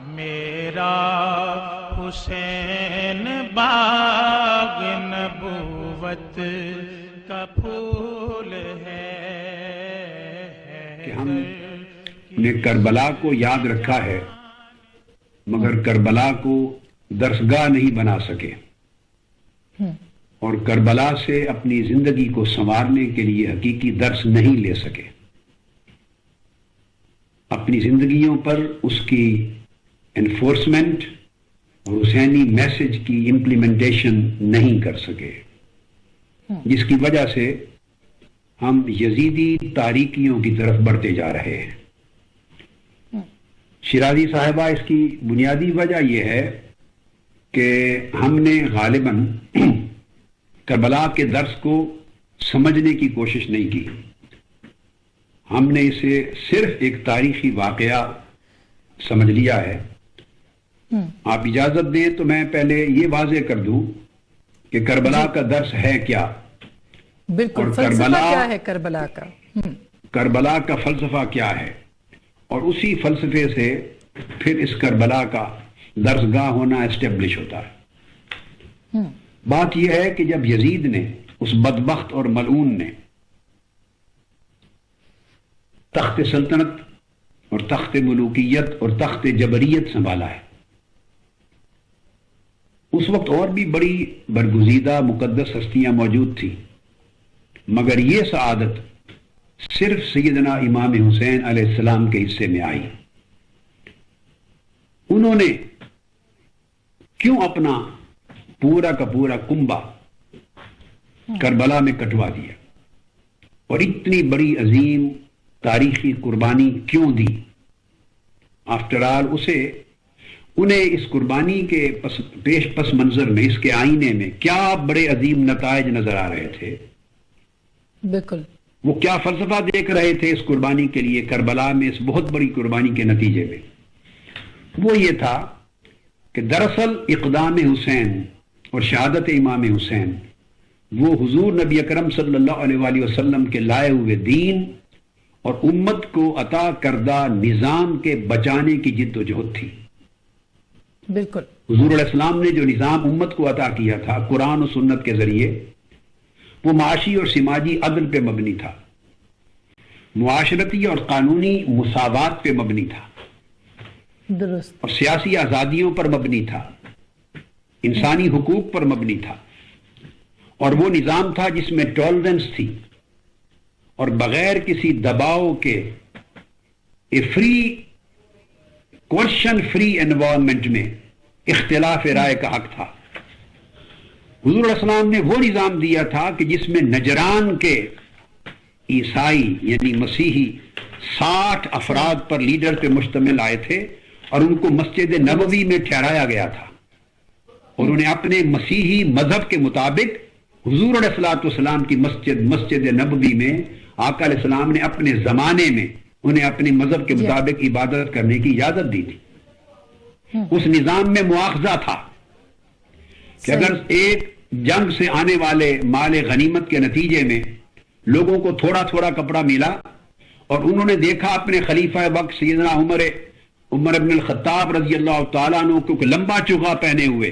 میرا حسین باغ نبوت کا پھول ہے کہ ہم نے کربلا کو یاد رکھا ہے مگر کربلا کو درسگاہ نہیں بنا سکے اور کربلا سے اپنی زندگی کو سنوارنے کے لیے حقیقی درس نہیں لے سکے، اپنی زندگیوں پر اس کی انفورسمنٹ اور حسینی میسج کی امپلیمنٹیشن نہیں کر سکے، جس کی وجہ سے ہم یزیدی تاریکیوں کی طرف بڑھتے جا رہے ہیں۔ شیرازی صاحبہ، اس کی بنیادی وجہ یہ ہے کہ ہم نے غالباً کربلا کے درس کو سمجھنے کی کوشش نہیں کی، ہم نے اسے صرف ایک تاریخی واقعہ سمجھ لیا ہے۔ آپ اجازت دیں تو میں پہلے یہ واضح کر دوں کہ کربلا کا درس ہے کیا، بالکل فلسفہ کیا ہے کربلا کا، کربلا کا فلسفہ کیا ہے، اور اسی فلسفے سے پھر اس کربلا کا درسگاہ ہونا اسٹیبلش ہوتا ہے۔ بات یہ ہے کہ جب یزید نے، اس بدبخت اور ملعون نے، تخت سلطنت اور تخت ملوکیت اور تخت جبریت سنبھالا ہے، اس وقت اور بھی بڑی برگزیدہ مقدس ہستیاں موجود تھیں، مگر یہ سعادت صرف سیدنا امام حسین علیہ السلام کے حصے میں آئی۔ انہوں نے کیوں اپنا پورا کا پورا کنبہ کربلا میں کٹوا دیا اور اتنی بڑی عظیم تاریخی قربانی کیوں دی؟ آفٹر آل انہیں اس قربانی کے پس منظر میں، اس کے آئینے میں کیا بڑے عظیم نتائج نظر آ رہے تھے، بالکل وہ کیا فلسفہ دیکھ رہے تھے اس قربانی کے لیے، کربلا میں اس بہت بڑی قربانی کے نتیجے میں؟ وہ یہ تھا کہ دراصل اقدام حسین اور شہادت امام حسین وہ حضور نبی اکرم صلی اللہ علیہ وآلہ وسلم کے لائے ہوئے دین اور امت کو عطا کردہ نظام کے بچانے کی جد و جہد تھی۔ بالکل حضور علیہ السلام نے جو نظام امت کو عطا کیا تھا قرآن و سنت کے ذریعے، وہ معاشی اور سماجی عدل پہ مبنی تھا، معاشرتی اور قانونی مساوات پہ مبنی تھا، درست، اور سیاسی آزادیوں پر مبنی تھا، انسانی حقوق پر مبنی تھا، اور وہ نظام تھا جس میں ٹالرنس تھی اور بغیر کسی دباؤ کے فری کوشچن فری انوائرمنٹ میں اختلاف رائے کا حق تھا۔ حضور علیہ السلام نے وہ نظام دیا تھا کہ جس میں نجران کے عیسائی یعنی مسیحی 60 افراد پر لیڈر پہ مشتمل آئے تھے اور ان کو مسجد نبوی میں ٹھہرایا گیا تھا، اور انہیں اپنے مسیحی مذہب کے مطابق حضور علیہ السلام کی مسجد نبوی میں آقا علیہ السلام نے اپنے زمانے میں انہیں اپنے مذہب کے مطابق عبادت کرنے کی اجازت دی تھی۔ اس نظام میں مواخذہ تھا کہ اگر ایک جنگ سے آنے والے مال غنیمت کے نتیجے میں لوگوں کو تھوڑا تھوڑا کپڑا ملا اور انہوں نے دیکھا اپنے خلیفہ وقت سیدنا عمر بن الخطاب رضی اللہ تعالیٰ عنہ کو لمبا چوغا پہنے ہوئے،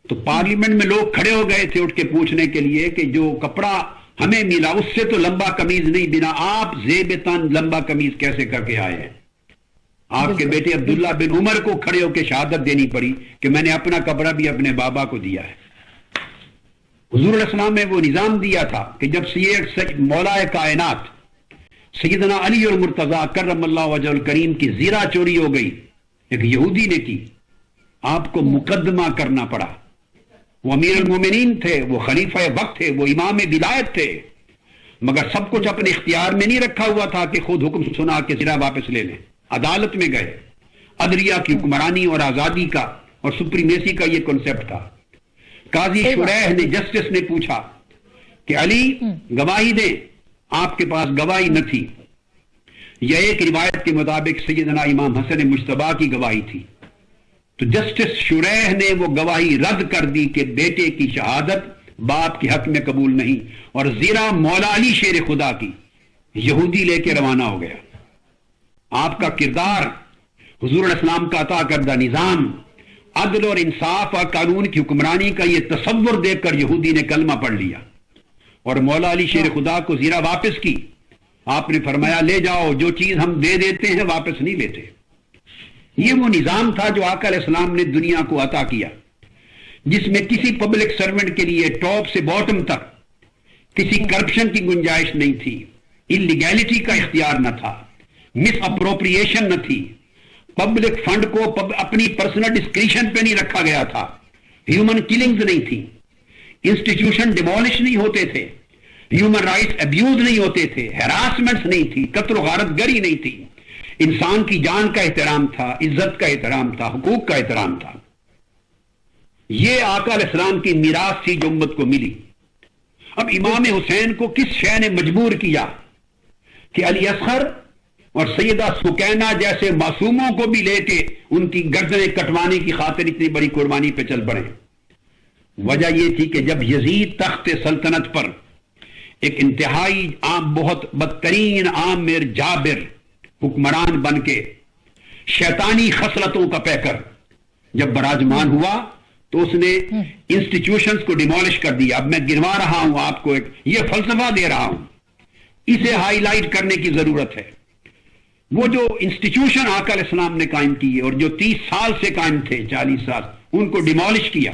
تو پارلیمنٹ میں لوگ کھڑے ہو گئے تھے اٹھ کے پوچھنے کے لیے کہ جو کپڑا ہمیں ملا اس سے تو لمبا قمیض نہیں بنا، آپ زیب تن لمبا قمیض کیسے کر کے آئے ہیں؟ آپ کے بیٹے عبداللہ بن عمر کو کھڑے ہو کے شہادت دینی پڑی کہ میں نے اپنا کپڑا بھی اپنے بابا کو دیا ہے۔ حضور علیہ السلام نے وہ نظام دیا تھا کہ جب مولا کائنات سیدنا علی المرتضیٰ کرم اللہ وجہ الکریم کی زیرہ چوری ہو گئی، ایک یہودی نے کی، آپ کو مقدمہ کرنا پڑا۔ وہ امیر المومنین تھے، وہ خلیفہ وقت تھے، وہ امام ولایت تھے، مگر سب کچھ اپنے اختیار میں نہیں رکھا ہوا تھا کہ خود حکم سنا کے زیرہ واپس لے لیں، عدالت میں گئے۔ عدلیہ کی حکمرانی اور آزادی کا اور سپریمیسی کا یہ کنسپٹ تھا۔ قاضی شریح نے، جسٹس نے پوچھا کہ علی گواہی دیں، آپ کے پاس گواہی نہ تھی، یہ ایک روایت کے مطابق سیدنا امام حسن مجتبیٰ کی گواہی تھی، تو جسٹس شریح نے وہ گواہی رد کر دی کہ بیٹے کی شہادت باپ کے حق میں قبول نہیں، اور زیرہ مولا علی شیر خدا کی یہودی لے کے روانہ ہو گیا۔ آپ کا کردار حضور علیہ السلام کا عطا کردہ نظام عدل اور انصاف اور قانون کی حکمرانی کا یہ تصور دیکھ کر یہودی نے کلمہ پڑھ لیا اور مولا علی شیر خدا کو زیرہ واپس کی. آپ نے فرمایا لے جاؤ، جو چیز ہم دے دیتے ہیں واپس نہیں لیتے. یہ وہ نظام تھا جو آقا علیہ السلام نے دنیا کو عطا کیا، جس میں کسی پبلک سرونٹ کے لیے ٹاپ سے باٹم تک کسی کرپشن کی گنجائش نہیں تھی، انلیگیلٹی کا اختیار نہ تھا، مس اپروپریشن نہ تھی، پبلک فنڈ کو اپنی پرسنل ڈسکریشن پہ نہیں رکھا گیا تھا، ہیومن کلنگز نہیں تھی، انسٹیٹیوشن ڈیمولش نہیں ہوتے تھے، ہیومن رائٹس ابیوز نہیں ہوتے تھے، ہراسمنٹس نہیں تھی، قتل و غارت گری نہیں تھی، انسان کی جان کا احترام تھا، عزت کا احترام تھا، حقوق کا احترام تھا. یہ آقا علیہ السلام کی میراث تھی جو امت کو ملی. اب امام حسین کو کس شے نے مجبور کیا کہ علی اصغر اور سیدہ سکینہ جیسے معصوموں کو بھی لے کے ان کی گردنیں کٹوانے کی خاطر اتنی بڑی قربانی پہ چل پڑے؟ وجہ یہ تھی کہ جب یزید تخت سلطنت پر ایک انتہائی عام، بہت بدترین عامر جابر حکمران بن کے شیطانی خصلتوں کا پیکر جب براجمان ہوا تو اس نے انسٹیٹیوشنز کو ڈیمولش کر دیا. اب میں گنوا رہا ہوں آپ کو، ایک یہ فلسفہ دے رہا ہوں، اسے ہائی لائٹ کرنے کی ضرورت ہے. وہ جو انسٹیٹیوشن آقا علیہ السلام نے قائم کیے اور جو 30 سال سے قائم تھے، 40 سال، ان کو ڈیمولش کیا.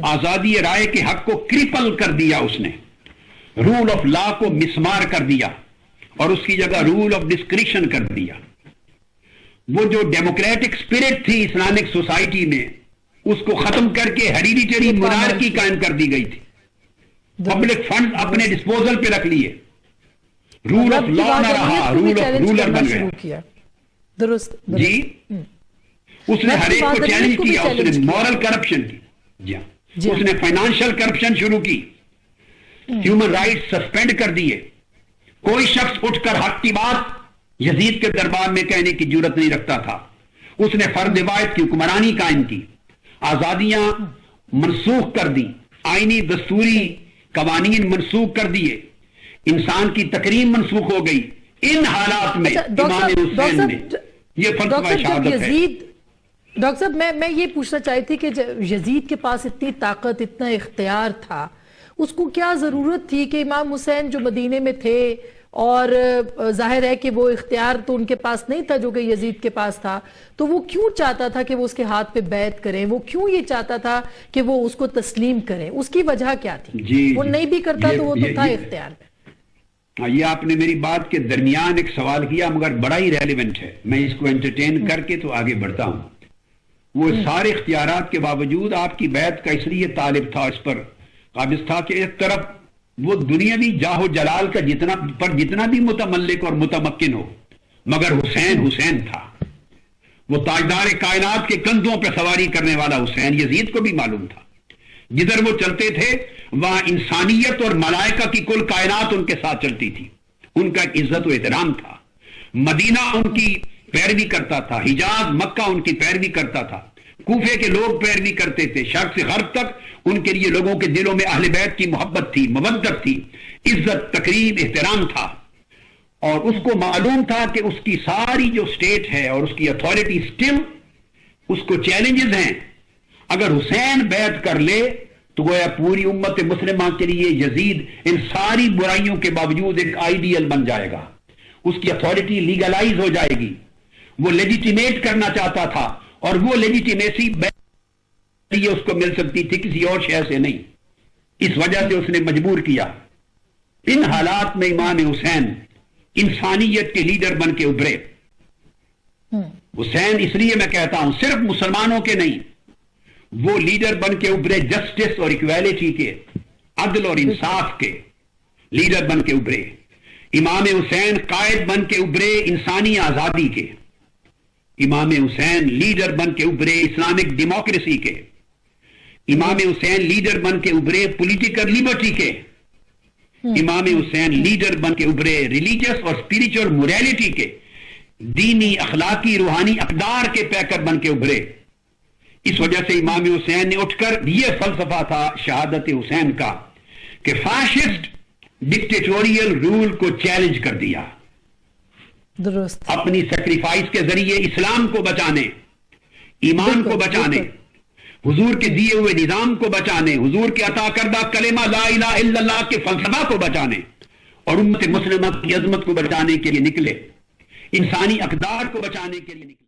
آزادی رائے کے حق کو کرپل کر دیا اس نے، رول آف لا کو مسمار کر دیا اور اس کی جگہ رول آف ڈسکریشن کر دیا. وہ جو ڈیموکریٹک سپرٹ تھی اسلامک سوسائٹی میں، اس کو ختم کر کے ہیریڈیٹری مونارکی قائم کر دی گئی تھی. پبلک فنڈ اپنے ڈسپوزل پہ رکھ لیے، رول آف لا نہ رہا، رول آف رولر بن گیا. درست جی، اس نے ہر ایک کو چیلنج کیا، اس نے مورل کرپشن کی، جی اس نے فائنانشل کرپشن شروع کی، ہیومن رائٹس سسپینڈ کر دیے. کوئی شخص اٹھ کر حق کی بات یزید کے دربار میں کہنے کی جرت نہیں رکھتا تھا. اس نے فرد واحد کی حکمرانی قائم کی، آزادیاں منسوخ کر دی، آئینی دستوری قوانین منسوخ کر دیے، انسان کی تکریم منسوخ ہو گئی. ان حالات میں امام حسین نے یہ فلسفہ شہادت ہے. ڈاکٹر صاحب میں یہ پوچھنا چاہتی تھی کہ یزید کے پاس اتنی طاقت، اتنا اختیار تھا، اس کو کیا ضرورت تھی کہ امام حسین جو مدینے میں تھے، اور ظاہر ہے کہ وہ اختیار تو ان کے پاس نہیں تھا جو کہ یزید کے پاس تھا، تو وہ کیوں چاہتا تھا کہ وہ اس کے ہاتھ پہ بیعت کریں؟ وہ کیوں یہ چاہتا تھا کہ وہ اس کو تسلیم کریں؟ اس کی وجہ کیا تھی؟ وہ نہیں بھی کرتا تو وہ تو تھا اختیار میں. یہ آپ نے میری بات کے درمیان ایک سوال کیا مگر بڑا ہی ریلیونٹ ہے، میں اس کو انٹرٹین کر کے تو آگے بڑھتا ہوں. وہ سارے اختیارات کے باوجود آپ کی بیعت کا اس لیے طالب تھا، اس پر قابض تھا کہ ایک طرف وہ دنیاوی جاہ و جلال کا جتنا بھی متملک اور متمکن ہو، مگر حسین حسین تھا. وہ تاجدار کائنات کے کندھوں پہ سواری کرنے والا حسین یزید کو بھی معلوم تھا. جدھر وہ چلتے تھے وہاں انسانیت اور ملائکہ کی کل کائنات ان کے ساتھ چلتی تھی. ان کا ایک عزت و احترام تھا. مدینہ ان کی پیروی کرتا تھا، حجاز مکہ ان کی پیروی کرتا تھا، کوفے کے لوگ پیروی کرتے تھے، شرق سے غرب تک ان کے لیے لوگوں کے دلوں میں اہل بیت کی محبت تھی، مودت تھی، عزت، تکریم، احترام تھا. اور اس کو معلوم تھا کہ اس کی ساری جو سٹیٹ ہے اور اس کی اتھارٹی سٹل اس کو چیلنجز ہیں. اگر حسین بیعت کر لے تو گویا پوری امت مسلمہ کے لیے یزید ان ساری برائیوں کے باوجود ایک آئیڈیل بن جائے گا، اس کی اتھارٹی لیگلائز ہو جائے گی. وہ لیجیٹیمیٹ کرنا چاہتا تھا اور وہ لیجیٹیمیسی اس کو مل سکتی تھی، کسی اور شے سے نہیں. اس وجہ سے اس نے مجبور کیا. ان حالات میں امام حسین انسانیت کے لیڈر بن کے ابھرے. حسین اس لیے میں کہتا ہوں صرف مسلمانوں کے نہیں، وہ لیڈر بن کے ابھرے جسٹس اور ایکویلٹی کے، عدل اور انصاف کے لیڈر بن کے ابھرے. امام حسین قائد بن کے ابھرے انسانی آزادی کے. امام حسین لیڈر بن کے ابھرے اسلامک ڈیموکریسی کے. امام حسین لیڈر بن کے ابھرے پولیٹیکل لیبرٹی کے. امام حسین لیڈر بن کے ابھرے ریلیجس اور اسپریچول موریلٹی کے، دینی، اخلاقی، روحانی اقدار کے پیکر بن کے ابھرے. اس وجہ سے امام حسین نے اٹھ کر، یہ فلسفہ تھا شہادت حسین کا کہ فاشسٹ ڈکٹیٹوریل رول کو چیلنج کر دیا. درست. اپنی سیکریفائس کے ذریعے اسلام کو بچانے، ایمان کو بچانے، حضور کے دیے ہوئے نظام کو بچانے، حضور کے عطا کردہ کلمہ لا الہ الا اللہ کے فلسفہ کو بچانے اور امت مسلمہ کی عظمت کو بچانے کے لیے نکلے، انسانی اقدار کو بچانے کے لیے نکلے.